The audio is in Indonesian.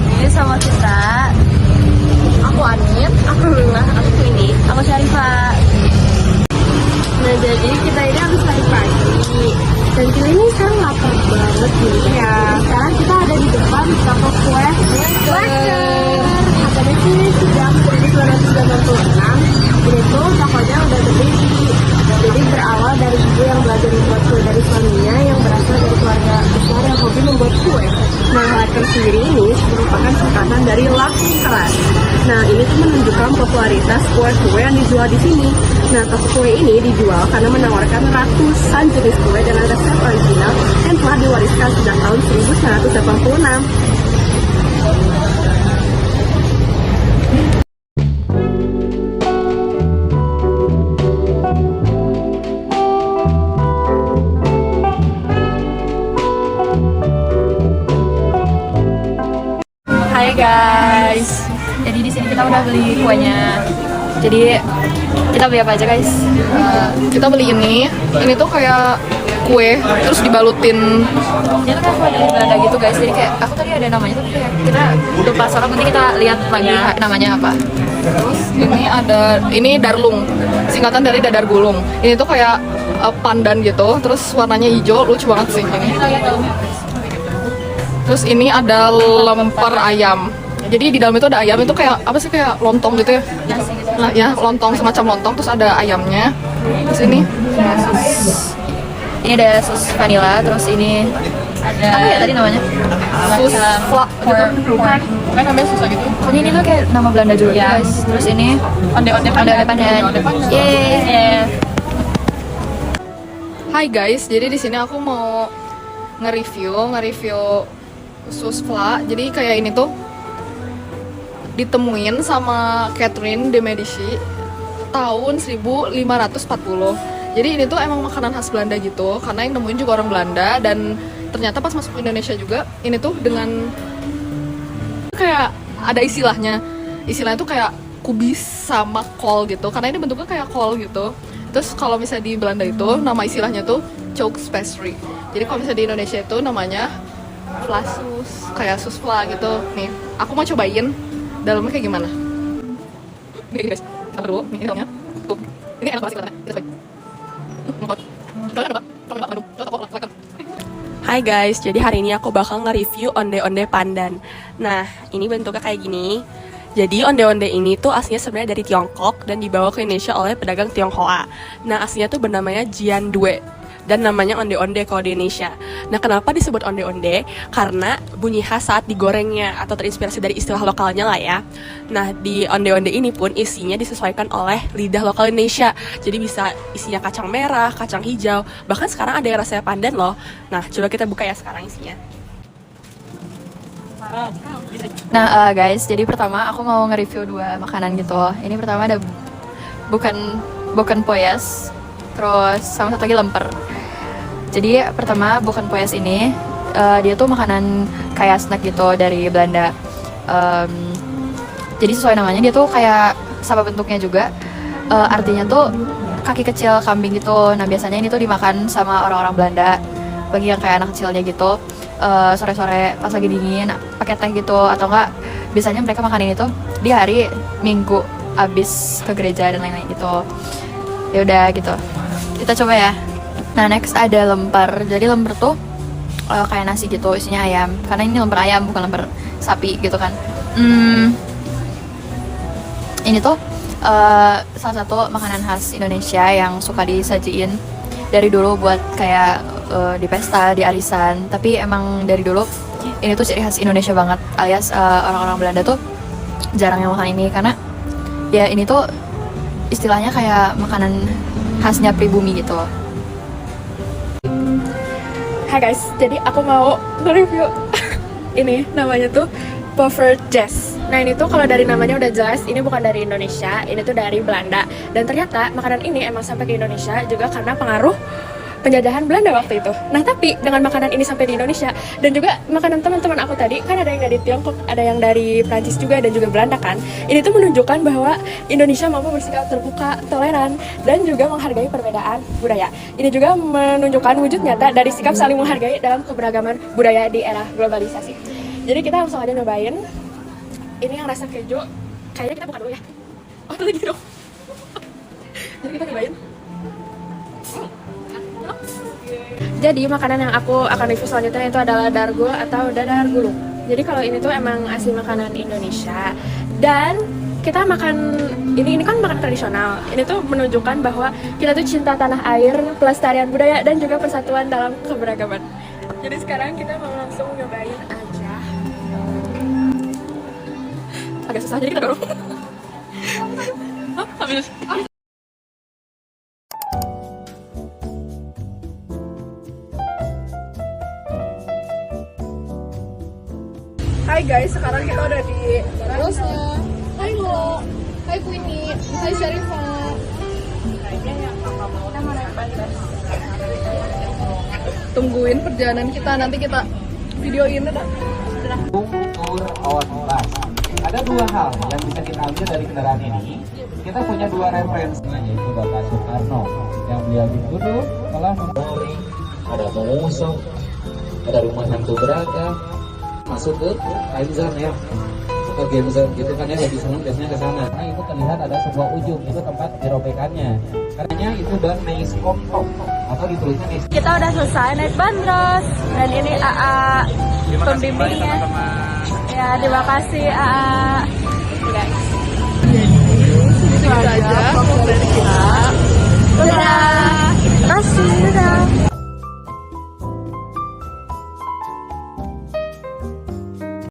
lagi sama kita. Aku Anin, aku Luna, aku Queenie, aku Syarifah. Nah jadi kita ini habis lari pagi dan kita ini sekarang lapar banget gitu ya. Sekarang kita ada di depan toko kue Wester. Harganya sih sejak 1996. Ini tuh tokonya udah berdiri. Jadi berawal dari ibu yang belajar membuat kue dari suaminya yang berasal dari keluarga besar yang hobi membuat kue. Nah, Laker sendiri ini merupakan singkatan dari Lakeran. Nah, ini tuh menunjukkan popularitas kue-kue yang dijual di sini. Nah, toko kue ini dijual karena menawarkan ratusan jenis kue dengan resep original yang telah diwariskan sejak tahun 1986. Hai guys, jadi di sini kita udah beli kuenya. Jadi kita beli apa aja guys? Kita beli ini tuh kayak kue terus dibalutin. Dia tuh kayak kue dari Belanda gitu guys. Jadi kayak aku tadi ada namanya tapi kayak kita lupa, soalnya nanti kita lihat lagi namanya apa. Terus ini darlung, singkatan dari dadar gulung. Ini tuh kayak pandan gitu, terus warnanya hijau, lucu banget sih ini. Terus ini ada lemper ayam. Jadi di dalam itu ada ayam, itu kayak apa sih, kayak lontong gitu ya? Nah ya, lontong, semacam lontong, terus ada ayamnya. Terus ini ada sus vanilla, terus ini ada apa ya tadi namanya? sus fla gitu. Kan namanya susah gitu. Ini tuh kayak nama Belanda juga guys. Terus ini onde-onde pandan. Yeay. Hai guys, jadi di sini aku mau nge-review sus fla. Jadi kayak ini tuh ditemuin sama Catherine de Medici tahun 1540. Jadi ini tuh emang makanan khas Belanda gitu, karena yang nemuin juga orang Belanda. Dan ternyata pas masuk ke Indonesia juga, ini tuh dengan kayak ada istilahnya tuh kayak kubis sama kol gitu, karena ini bentuknya kayak kol gitu. Terus kalau misalnya di Belanda itu nama istilahnya tuh choux pastry. Jadi kalau misalnya di Indonesia itu namanya flasus, kayak sus fla gitu. Nih, aku mau cobain dalamnya kayak gimana. Nih guys, kita dulu, ini dalamnya. Tuh, ini enak banget sih katanya. Kita cobain. Hai guys, jadi hari ini aku bakal nge-review onde-onde pandan. Nah, ini bentuknya kayak gini. Jadi onde-onde ini tuh aslinya sebenarnya dari Tiongkok dan dibawa ke Indonesia oleh pedagang Tionghoa. Nah, aslinya tuh bernamanya Jian Due dan namanya onde-onde kalau di Indonesia. Nah, kenapa disebut onde-onde? Karena bunyi khas saat digorengnya atau terinspirasi dari istilah lokalnya lah ya. Nah, di onde-onde ini pun isinya disesuaikan oleh lidah lokal Indonesia. Jadi bisa isinya kacang merah, kacang hijau, bahkan sekarang ada yang rasanya pandan loh. Nah, coba kita buka ya sekarang isinya. Nah guys, jadi pertama aku mau nge-review dua makanan gitu. Ini pertama ada bukan poyes, terus sama satu lagi lemper. Jadi pertama bukan poyes ini, dia tuh makanan kayak snack gitu dari Belanda. Jadi sesuai namanya, dia tuh kayak sama bentuknya juga. Artinya tuh kaki kecil kambing gitu. Nah biasanya ini tuh dimakan sama orang-orang Belanda, bagi yang kayak anak kecilnya gitu. Sore-sore pas lagi dingin pakai teh gitu, atau enggak biasanya mereka makan ini tuh di hari Minggu abis ke gereja dan lain-lain gitu. Ya udah gitu, kita coba ya. Nah next ada lemper. Jadi lemper tuh kayak nasi gitu, isinya ayam, karena ini lemper ayam bukan lemper sapi gitu kan. Ini tuh salah satu makanan khas Indonesia yang suka disajiin dari dulu buat kayak di pesta, di arisan. Tapi emang dari dulu ini tuh ciri khas Indonesia banget, alias orang-orang Belanda tuh jarang yang makan ini, karena ya ini tuh istilahnya kayak makanan khasnya pribumi gitu. Hai guys, jadi aku mau nge-review ini namanya tuh Puffer Jazz. Nah ini tuh kalau dari namanya udah jelas ini bukan dari Indonesia, ini tuh dari Belanda. Dan ternyata makanan ini emang sampai ke Indonesia juga karena pengaruh penjajahan Belanda waktu itu. Nah tapi dengan makanan ini sampai di Indonesia, dan juga makanan teman-teman aku tadi, kan ada yang dari Tiongkok, ada yang dari Prancis juga, dan juga Belanda kan. Ini tuh menunjukkan bahwa Indonesia mampu bersikap terbuka, toleran, dan juga menghargai perbedaan budaya. Ini juga menunjukkan wujud nyata dari sikap saling menghargai dalam keberagaman budaya di era globalisasi. Jadi kita langsung aja nyobain. Ini yang rasa keju. Kayaknya kita buka dulu ya. Oh, lagi dong. Jadi kita nyobain. Jadi makanan yang aku akan review selanjutnya itu adalah dargul atau dadar gulung. Jadi kalau ini tuh emang asli makanan Indonesia dan kita makan ini kan makanan tradisional. Ini tuh menunjukkan bahwa kita tuh cinta tanah air, pelestarian budaya dan juga persatuan dalam keberagaman. Jadi sekarang kita mau langsung nyobain aja. Agak susah jadi kita dorong. Habis. Hai guys, sekarang kita udah di Rosa. Hai Lo, hai Queenie, hai Syarifah. Tungguin perjalanan kita, nanti kita videoin udah. Tour online. Ada dua hal yang bisa kita ambil dari kendaraan ini. Kita punya dua referensi, yaitu Bapak Soekarno yang beliau dituduh telah memori, ada mengusung, ada rumah hantu beragam, masuk ke time zone ya, atau game zone gitu kan ya, lebih senang biasanya ke sana. Nah itu terlihat ada sebuah ujung, itu tempat dirobekannya. Karenanya itu dan Neiskom atau ditulisnya Neiskom. Kita udah selesai naik bandros dan ini AA pembimbingnya. Ya, terima kasih AA. Guys.